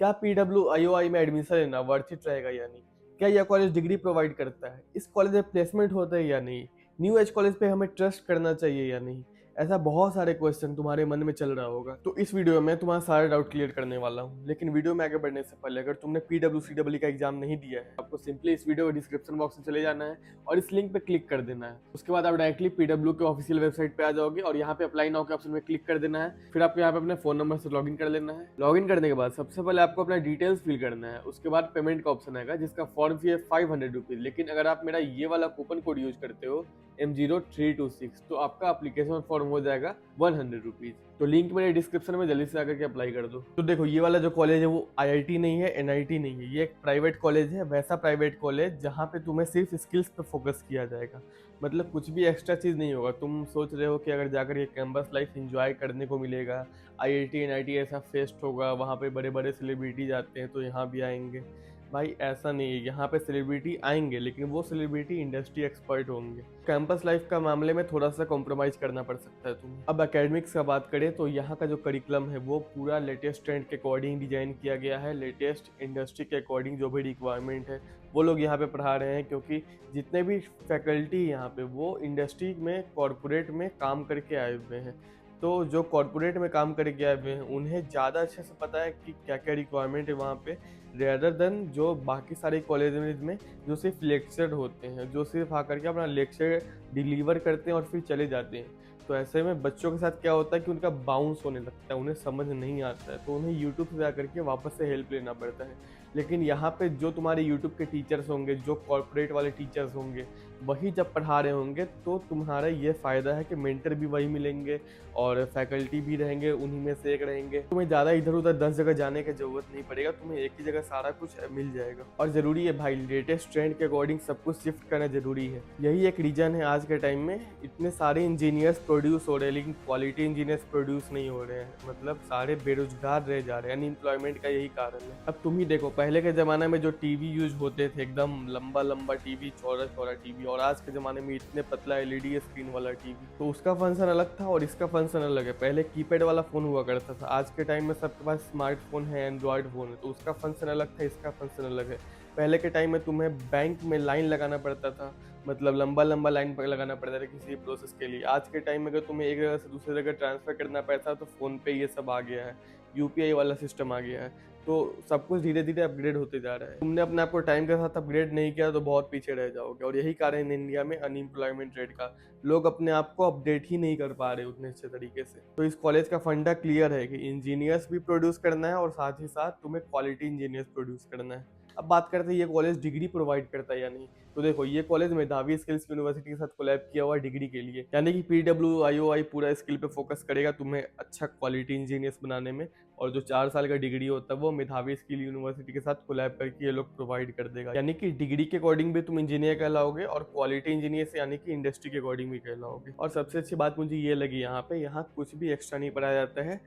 क्या PWIOI में admission लेना वर्थ इट रहेगा या नहीं? क्या यह कॉलेज डिग्री प्रोवाइड करता है? इस कॉलेज में प्लेसमेंट होता है या नहीं? न्यू एज कॉलेज पे हमें ट्रस्ट करना चाहिए या नहीं? ऐसा बहुत सारे क्वेश्चन तुम्हारे मन में चल रहा होगा, तो इस वीडियो में तुम्हारा सारे डाउट क्लियर करने वाला हूँ। लेकिन वीडियो में आगे बढ़ने से पहले अगर तुमने PWCEE का एग्जाम नहीं दिया है, आपको सिंपली इस वीडियो के डिस्क्रिप्शन बॉक्स में चले जाना है और इस लिंक पे क्लिक कर देना है। उसके बाद आप डायरेक्टली PW के ऑफिशियल वेबसाइट पे आ जाओगे और यहाँ पे अप्लाई नाउ के ऑप्शन में क्लिक कर देना है। फिर आपको यहाँ पे अपने फोन नंबर से लॉगिन कर लेना है। लॉगिन करने के बाद सबसे पहले आपको अपना डिटेल्स फिल करना है। उसके बाद पेमेंट का ऑप्शन आएगा जिसका फॉर्म फी है 500 रुपीज। लेकिन अगर आप मेरा ये वाला कूपन कोड यूज करते हो M0326 तो आपका एप्लीकेशन फॉर्म हो जाएगा 100 रुपीज। तो लिंक मेरे डिस्क्रिप्शन में जल्दी से आकर के अप्लाई कर दो। तो देखो ये वाला जो कॉलेज है वो IIT नहीं है, NIT नहीं है, ये एक प्राइवेट कॉलेज है। वैसा प्राइवेट कॉलेज जहाँ पे तुम्हें सिर्फ स्किल्स पे फोकस किया जाएगा, मतलब कुछ भी एक्स्ट्रा चीज नहीं होगा। तुम सोच रहे हो कि अगर जाकर ये कैंपस लाइफ एंजॉय करने को मिलेगा, IIT NIT ऐसा फेस्ट होगा, वहाँ पे बड़े बड़े सेलिब्रिटीज आते हैं तो यहाँ भी आएंगे। भाई ऐसा नहीं है, यहाँ पे सेलिब्रिटी आएंगे लेकिन वो सेलिब्रिटी इंडस्ट्री एक्सपर्ट होंगे। कैंपस लाइफ का मामले में थोड़ा सा कॉम्प्रोमाइज करना पड़ सकता है तुम्हें। अब एकेडमिक्स का बात करें तो यहाँ का जो करिकुलम है वो पूरा लेटेस्ट ट्रेंड के अकॉर्डिंग डिजाइन किया गया है। लेटेस्ट इंडस्ट्री के अकॉर्डिंग जो भी रिक्वायरमेंट है वो लोग यहाँ पे पढ़ा रहे हैं, क्योंकि जितने भी फैकल्टी यहाँ पे वो इंडस्ट्री में कॉरपोरेट में काम करके आए हुए हैं। तो जो कॉरपोरेट में काम करके आए हुए हैं उन्हें ज़्यादा अच्छे से पता है कि क्या क्या रिक्वायरमेंट है वहाँ पे, रेदर देन जो बाकी सारे कॉलेज में जो सिर्फ लेक्चर होते हैं, जो सिर्फ आकर के अपना लेक्चर डिलीवर करते हैं और फिर चले जाते हैं। तो ऐसे में बच्चों के साथ क्या होता है कि उनका बाउंस होने लगता है, उन्हें समझ नहीं आता है, तो उन्हें यूट्यूब से जाकर के वापस से हेल्प लेना पड़ता है। लेकिन यहाँ पे जो तुम्हारे यूट्यूब के टीचर्स होंगे, जो कॉर्पोरेट वाले टीचर्स होंगे, वही जब पढ़ा रहे होंगे तो तुम्हारा ये फ़ायदा है कि मेंटर भी वही मिलेंगे और फैकल्टी भी रहेंगे, उन्हीं में से एक रहेंगे। तुम्हें ज़्यादा इधर उधर 10 जगह जाने की ज़रूरत नहीं पड़ेगा, तुम्हें एक ही जगह सारा कुछ मिल जाएगा। और ज़रूरी है भाई, लेटेस्ट ट्रेंड के अकॉर्डिंग सब कुछ शिफ्ट करना ज़रूरी है। यही एक रीज़न है आज के टाइम में इतने सारे इंजीनियर्स प्रोड्यूस हो रहे हैं लेकिन क्वालिटी इंजीनियर्स प्रोड्यूस नहीं हो रहे हैं, मतलब सारे बेरोजगार रह जा रहे हैं। अनएम्प्लॉयमेंट का यही कारण है। अब तुम ही देखो, पहले के ज़माने में जो टीवी यूज होते थे, एकदम लंबा लंबा टीवी, चौड़ा चौड़ा टीवी, और आज के ज़माने में इतने पतला LED स्क्रीन वाला टीवी, तो उसका फंक्शन अलग था और इसका फंक्शन अलग है। पहले कीपैड वाला फ़ोन हुआ करता था, आज के टाइम में सबके पास स्मार्टफोन है, एंड्रॉयड फ़ोन है, तो उसका फंक्शन अलग था, इसका फंक्शन अलग है। पहले के टाइम में तुम्हें बैंक में लाइन लगाना पड़ता था, मतलब लंबा लंबा लाइन पर लगाना पड़ता था किसी प्रोसेस के लिए। आज के टाइम में अगर तुम्हें एक जगह से दूसरी जगह ट्रांसफ़र करना पैसा तो फ़ोन पे ये सब आ गया है, UPI वाला सिस्टम आ गया है। तो सब कुछ धीरे धीरे अपग्रेड होते जा रहा है। तुमने अपने आप को टाइम के साथ अपग्रेड नहीं किया तो बहुत पीछे रह जाओगे, और यही कारण है इंडिया में अनएम्प्लॉयमेंट रेट का। लोग अपने आप को अपडेट ही नहीं कर पा रहे उतने अच्छे तरीके से। तो इस कॉलेज का फंडा क्लियर है कि इंजीनियर्स भी प्रोड्यूस करना है और साथ ही साथ तुम्हें क्वालिटी इंजीनियर्स प्रोड्यूस करना है। अब बात करते हैं ये कॉलेज डिग्री प्रोवाइड करता है या नहीं। तो देखो, ये कॉलेज मेधावी स्किल्स यूनिवर्सिटी के साथ कोलैब किया हुआ डिग्री के लिए, यानी कि PWIOI पूरा स्किल पे फोकस करेगा तुम्हें अच्छा क्वालिटी इंजीनियर्स बनाने में। और जो 4 साल का डिग्री होता है वो मेधावी स्किल यूनिवर्सिटी के साथ कोलैब करके ये लोग प्रोवाइड कर देगा, यानी कि डिग्री के अकॉर्डिंग भी तुम इंजीनियर कहलाओगे और क्वालिटी इंजीनियर से यानी कि इंडस्ट्री के अकॉर्डिंग भी कहलाओगे। और सबसे अच्छी बात मुझे ये लगी यहाँ कुछ भी एक्स्ट्रा नहीं पढ़ाया जाता है।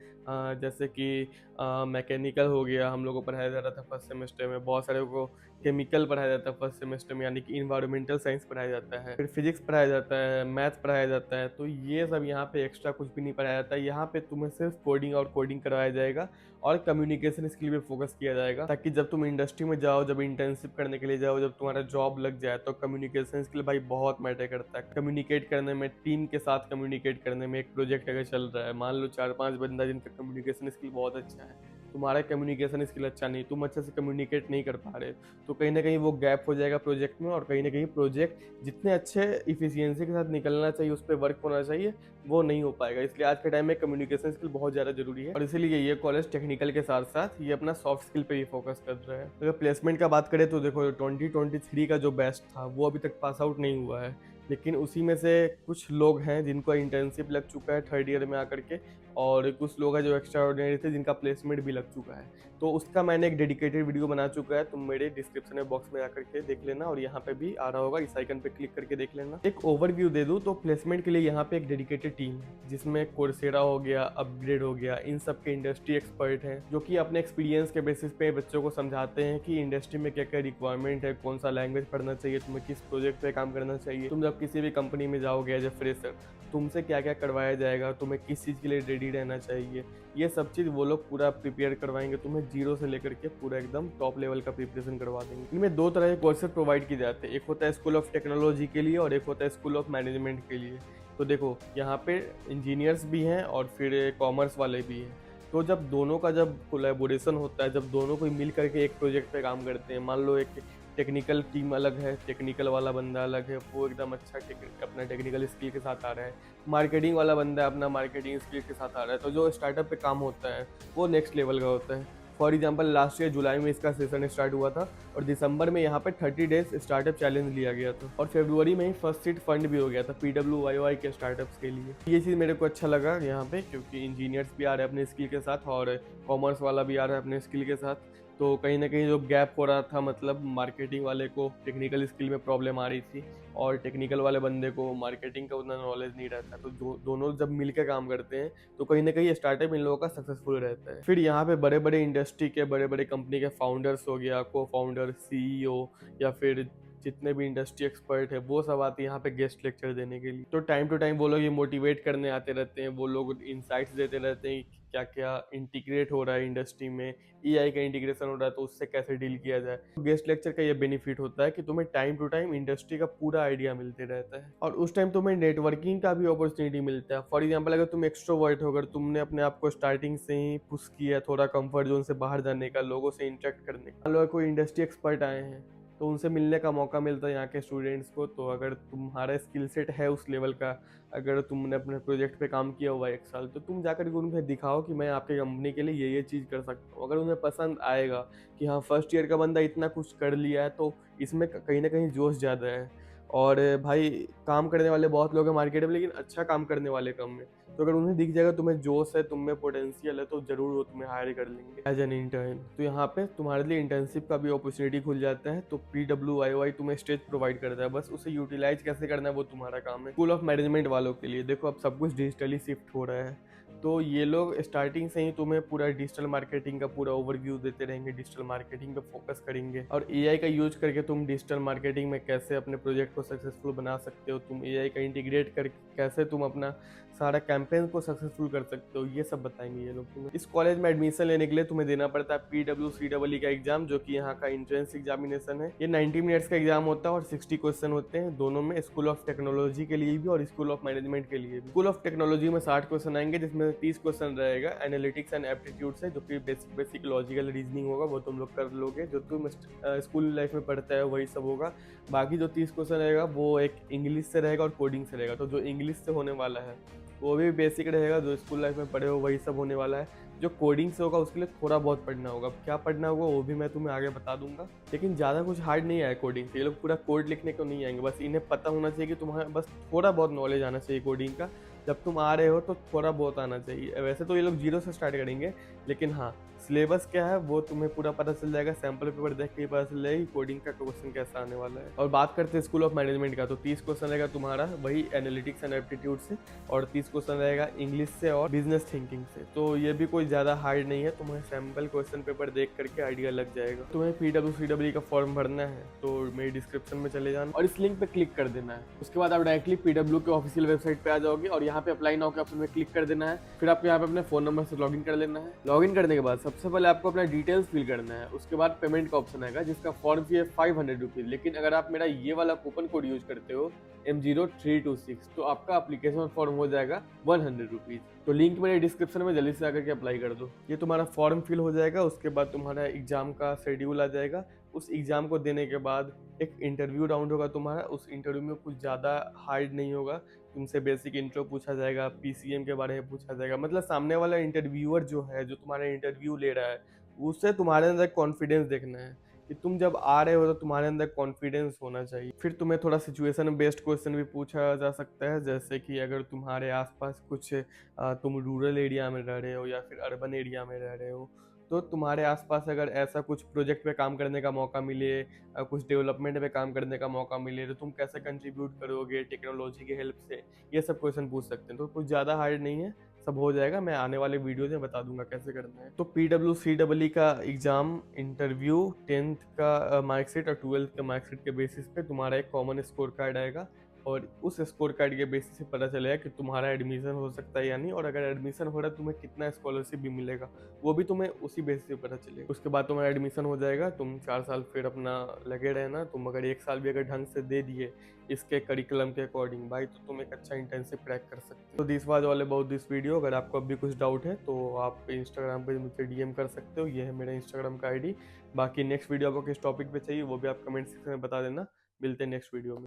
जैसे कि मैकेनिकल हो गया, हम लोग को पढ़ाया जा रहा था फर्स्ट सेमेस्टर में, बहुत सारे को केमिकल पढ़ाया जाता है फर्स्ट सेमेस्टर में, यानी कि इन्वायरमेंटल साइंस पढ़ाया जाता है, फिर फिजिक्स पढ़ाया जाता है, मैथ पढ़ाया जाता है। तो ये सब यहाँ पे एक्स्ट्रा कुछ भी नहीं पढ़ाया जाता है। यहाँ पे तुम्हें सिर्फ कोडिंग और कोडिंग करवाया जाएगा और कम्युनिकेशन स्किल पे फोकस किया जाएगा, ताकि जब तुम इंडस्ट्री में जाओ, जब इंटर्नशिप करने के लिए जाओ, जब तुम्हारा जॉब लग जाए तो कम्युनिकेशन स्किल भाई बहुत मैटर करता है। कम्युनिकेट करने में, टीम के साथ कम्युनिकेट करने में। एक प्रोजेक्ट अगर चल रहा है, मान लो 4-5 बंदा जिनका कम्युनिकेशन स्किल बहुत अच्छा है, तुम्हारा कम्युनिकेशन स्किल अच्छा नहीं, तुम अच्छे से कम्युनिकेट नहीं कर पा रहे, तो कहीं ना कहीं वो गैप हो जाएगा प्रोजेक्ट में। और कहीं ना कहीं प्रोजेक्ट जितने अच्छे इफिशियंसी के साथ निकलना चाहिए, उस पर वर्क होना चाहिए, वो नहीं हो पाएगा। इसलिए आज के टाइम में कम्युनिकेशन स्किल बहुत ज़्यादा जरूरी है, और इसीलिए ये कॉलेज टेक्निकल के साथ साथ ये अपना सॉफ्ट स्किल पे भी फोकस कर रहा है। अगर प्लेसमेंट का बात करें तो देखो, 2023 का जो बैच था वो अभी तक पास आउट नहीं हुआ है, लेकिन उसी में से कुछ लोग हैं जिनको इंटर्नशिप लग चुका है थर्ड ईयर में आकर के, और कुछ लोग हैं जो एक्स्ट्रा ऑर्डिनरी थे जिनका प्लेसमेंट भी लग चुका है। तो उसका मैंने एक डेडिकेटेड वीडियो बना चुका है, तुम मेरे डिस्क्रिप्शन में बॉक्स में आकर के देख लेना, और यहाँ पे भी आ रहा होगा, इस आइकन पे क्लिक करके देख लेना। एक ओवरव्यू दे दूँ तो प्लेसमेंट के लिए यहाँ पे एक डेडिकेटेड टीम है, जिसमें कोर्सेरा हो गया, अपग्रेड हो गया, इन सब के इंडस्ट्री एक्सपर्ट हैं, जो कि अपने एक्सपीरियंस के बेसिस पे बच्चों को समझाते हैं कि इंडस्ट्री में क्या क्या रिक्वायरमेंट है, कौन सा लैंग्वेज पढ़ना चाहिए, तुम्हें किस प्रोजेक्ट पे काम करना चाहिए, तुम जब किसी भी कंपनी में जाओगे एज ए फ्रेशर तुमसे क्या क्या करवाया जाएगा, तुम्हें किस चीज़ के लिए रेडी रहना चाहिए, ये सब चीज़ वो लोग पूरा प्रिपेयर करवाएंगे तुम्हें, जीरो से लेकर के पूरा एकदम टॉप लेवल का प्रिपरेशन करवा देंगे। इनमें दो तरह के कोर्सेज प्रोवाइड किए जाते हैं, एक होता है स्कूल ऑफ टेक्नोलॉजी के लिए और एक होता है स्कूल ऑफ मैनेजमेंट के लिए। तो देखो यहाँ पे इंजीनियर्स भी हैं और फिर कॉमर्स वाले भी हैं। तो जब दोनों का जब कोलैबोरेशन होता है, जब दोनों कोई मिल करके एक प्रोजेक्ट पे काम करते हैं, मान लो एक टेक्निकल टीम अलग है, टेक्निकल वाला बंदा अलग है, वो एकदम अच्छा अपना टेक्निकल स्किल के साथ आ रहा है, मार्केटिंग वाला बंदा अपना मार्केटिंग स्किल के साथ आ रहा है, तो जो स्टार्टअप पे काम होता है वो नेक्स्ट लेवल का होता है। फॉर एग्जाम्पल लास्ट ईयर जुलाई में इसका सेशन स्टार्ट हुआ था और दिसंबर में यहाँ पे 30 डेज स्टार्टअप चैलेंज लिया गया था और फरवरी में ही फर्स्ट सीट फंड भी हो गया था PWYY के स्टार्टअप्स के लिए। ये चीज़ मेरे को अच्छा लगा यहाँ पे, क्योंकि इंजीनियर्स भी आ रहे हैं अपने स्किल के साथ और कॉमर्स वाला भी आ रहा है अपने स्किल के साथ। तो कहीं ना कहीं जो गैप हो रहा था, मतलब मार्केटिंग वाले को टेक्निकल स्किल में प्रॉब्लम आ रही थी और टेक्निकल वाले बंदे को मार्केटिंग का उतना नॉलेज नहीं रहता, तो दोनों जब मिलकर काम करते हैं तो कहीं ना कहीं स्टार्टअप इन लोगों का सक्सेसफुल रहता है। फिर यहाँ पे बड़े बड़े इंडस्ट्री के बड़े बड़े कंपनी के फाउंडर्स हो गया, को फाउंडर, CEO या फिर जितने भी इंडस्ट्री एक्सपर्ट है वो सब आते हैं यहाँ पे गेस्ट लेक्चर देने के लिए। तो टाइम टू टाइम वो लोग ये मोटिवेट करने आते रहते हैं, वो लोग इंसाइट्स देते रहते हैं कि क्या क्या इंटीग्रेट हो रहा है इंडस्ट्री में, AI का इंटीग्रेशन हो रहा है तो उससे कैसे डील किया जाए। तो गेस्ट लेक्चर का ये बेनिफिट होता है कि तुम्हें टाइम टू टाइम इंडस्ट्री का पूरा आइडिया मिलते रहता है और उस टाइम तुम्हें नेटवर्किंग का भी अपॉर्चुनिटी मिलता है। फॉर एग्जाम्पल अगर तुम एक्सट्रोवर्ट हो, अगर तुमने अपने आप को स्टार्टिंग से ही पुश किया थोड़ा कंफर्ट जोन से बाहर जाने का, लोगों से इंटरेक्ट करने का, मान लो कोई इंडस्ट्री एक्सपर्ट आए हैं तो उनसे मिलने का मौका मिलता है यहाँ के स्टूडेंट्स को। तो अगर तुम्हारा स्किल सेट है उस लेवल का, अगर तुमने अपने प्रोजेक्ट पे काम किया हुआ है 1 साल, तो तुम जाकर के उन्हें दिखाओ कि मैं आपके कंपनी के लिए ये चीज़ कर सकता हूँ। अगर उन्हें पसंद आएगा कि हाँ फर्स्ट ईयर का बंदा इतना कुछ कर लिया है तो इसमें कहीं ना कहीं जोश ज़्यादा है। और भाई काम करने वाले बहुत लोग हैं मार्केट में, लेकिन अच्छा काम करने वाले कम है। तो अगर उन्हें दिख जाएगा तुम्हें जोश है, तुम में पोटेंशियल है, तो जरूर वो तुम्हें हायर कर लेंगे एज एन इंटर्न। तो यहाँ पे तुम्हारे लिए इंटर्नशिप का भी अपॉर्चुनिटी खुल जाता है। तो PWYY तुम्हें स्टेज प्रोवाइड करता है, बस उसे यूटिलाइज कैसे करना है वो तुम्हारा काम है। स्कूल ऑफ मैनेजमेंट वालों के लिए देखो अब सब कुछ डिजिटली शिफ्ट हो रहा है, तो ये लोग स्टार्टिंग से ही तुम्हें पूरा डिजिटल मार्केटिंग का पूरा ओवरव्यू देते रहेंगे, डिजिटल मार्केटिंग पे फोकस करेंगे और AI का यूज करके तुम डिजिटल मार्केटिंग में कैसे अपने प्रोजेक्ट को सक्सेसफुल बना सकते हो, तुम AI का इंटीग्रेट करके कैसे तुम अपना सारा कैंपेन को सक्सेसफुल कर सकते हो, ये सब बताएंगे ये लोग तुम्हें। इस कॉलेज में एडमिशन लेने के लिए तुम्हें देना पड़ता है PWCEE का एग्जाम, जो कि यहाँ का एंट्रेंस एग्जामिनेशन है। ये 90 मिनट्स का एग्जाम होता है और 60 क्वेश्चन होते हैं दोनों में, स्कूल ऑफ टेक्नोलॉजी के लिए भी और स्कूल ऑफ मैनेजमेंट के लिए भी। स्कूल ऑफ टेक्नोलॉजी में 60 क्वेश्चन आएंगे, जिसमें 30 क्वेश्चन रहेगा एनालिटिक्स एंड एप्टीट्यूड से, जो कि बेसिक लॉजिकल रीजनिंग होगा, वो तुम लोग कर लोगे, जो तुम स्कूल लाइफ में पढ़ता है वही सब होगा। बाकी जो 30 क्वेश्चन रहेगा वो एक इंग्लिश से रहेगा और कोडिंग से रहेगा। तो जो इंग्लिश से होने वाला है वो भी बेसिक रहेगा, जो स्कूल लाइफ में पढ़े हो वही सब होने वाला है। जो कोडिंग से होगा उसके लिए थोड़ा बहुत पढ़ना होगा, क्या पढ़ना होगा वो भी मैं तुम्हें आगे बता दूंगा, लेकिन ज़्यादा कुछ हार्ड नहीं आया कोडिंग से। ये लोग पूरा कोड लिखने को नहीं आएंगे, बस इन्हें पता होना चाहिए कि तुम्हारा बस थोड़ा बहुत नॉलेज आना चाहिए कोडिंग का। जब तुम आ रहे हो तो थोड़ा बहुत आना चाहिए। वैसे तो ये लोग जीरो से स्टार्ट करेंगे, लेकिन हाँ सिलेबस क्या है वो तुम्हें पूरा पता चल जाएगा, सैम्पल पेपर देख के ही पता चल जाएगा कोडिंग का क्वेश्चन कैसा आने वाला है। और बात करते हैं स्कूल ऑफ मैनेजमेंट का, तो 30 क्वेश्चन रहेगा तुम्हारा वही एनालिटिक्स एंड एप्टीट्यूड से और 30 क्वेश्चन रहेगा इंग्लिश से और बिजनेस थिंकिंग से। तो ये भी कोई ज़्यादा हार्ड नहीं है, तुम्हें सैम्पल क्वेश्चन पेपर देख करके आइडिया लग जाएगा। तुम्हें PWCEE का फॉर्म भरना है तो मेरी डिस्क्रिप्शन में चले जाना और इस लिंक पे क्लिक कर देना है। उसके बाद आप डायरेक्टली PW के ऑफिशियल वेबसाइट पे आ जाओगे और यहाँ पे अप्लाई नाउ के ऑप्शन में क्लिक कर देना है। फिर आपको यहाँ पे अपने फोन नंबर से लॉगिन कर लेना है। लॉगिन करने के बाद सबसे पहले आपको अपना डिटेल्स फिल करना है, उसके बाद पेमेंट का ऑप्शन आएगा जिसका फॉर्म फी है 500 रुपीज। लेकिन अगर आप मेरा ये वाला कूपन कोड यूज करते हो M0326 तो आपका एप्लीकेशन फॉर्म हो जाएगा 100 रुपीज। तो लिंक मेरे डिस्क्रिप्शन में जल्दी से आकर के अप्लाई कर दो। ये तुम्हारा फॉर्म फिल हो जाएगा, उसके बाद तुम्हारा एग्जाम का शेड्यूल आ जाएगा। उस एग्जाम को देने के बाद एक इंटरव्यू राउंड होगा तुम्हारा। उस इंटरव्यू में कुछ ज़्यादा हार्ड नहीं होगा, तुमसे बेसिक इंट्रो पूछा जाएगा, PCM के बारे में पूछा जाएगा। मतलब सामने वाला इंटरव्यूअर जो है, जो तुम्हारा इंटरव्यू ले रहा है, उससे तुम्हारे अंदर कॉन्फिडेंस देखना है कि तुम जब आ रहे हो तो तुम्हारे अंदर कॉन्फिडेंस होना चाहिए। फिर तुम्हें थोड़ा सिचुएशन बेस्ड क्वेश्चन भी पूछा जा सकता है, जैसे कि अगर तुम्हारे आसपास कुछ तुम रूरल एरिया में रह रहे हो या फिर अर्बन एरिया में रह रहे हो, तो तुम्हारे आसपास अगर ऐसा कुछ प्रोजेक्ट पे काम करने का मौका मिले, कुछ डेवलपमेंट पे काम करने का मौका मिले, तो तुम कैसे कंट्रीब्यूट करोगे टेक्नोलॉजी की हेल्प से, ये सब क्वेश्चन पूछ सकते हैं। तो कुछ ज़्यादा हार्ड नहीं है, सब हो जाएगा। मैं आने वाले वीडियो में बता दूंगा कैसे करना है। तो PWCEE का एग्जाम इंटरव्यू 10th का मार्कशीट और 12th का मार्कशीट के बेसिस पे तुम्हारा एक कॉमन स्कोर कार्ड आएगा। और उस स्कोर कार्ड के बेसिस से पता चलेगा कि तुम्हारा एडमिशन हो सकता है या नहीं, और अगर एडमिशन हो रहा है तुम्हें कितना स्कॉलरशिप भी मिलेगा वो भी तुम्हें उसी बेसिस से पता चलेगा। उसके बाद तुम्हारा एडमिशन हो जाएगा, तुम 4 साल फिर अपना लगे रहना। तुम अगर 1 साल भी अगर ढंग से दे दिए इसके करिकुलम के अकॉर्डिंग भाई, तो तुम एक अच्छा इंटर्नशिप क्रैक कर सकते हो। तो this was all about this video. अगर आपको अभी कुछ डाउट है तो आप इंस्टाग्राम पे मुझे डीएम कर सकते हो, ये है मेरा इंस्टाग्राम का आईडी। बाकी नेक्स्ट वीडियो आपको किस टॉपिक पे चाहिए वो भी आप कमेंट सेक्शन में बता देना। मिलते हैं नेक्स्ट वीडियो में।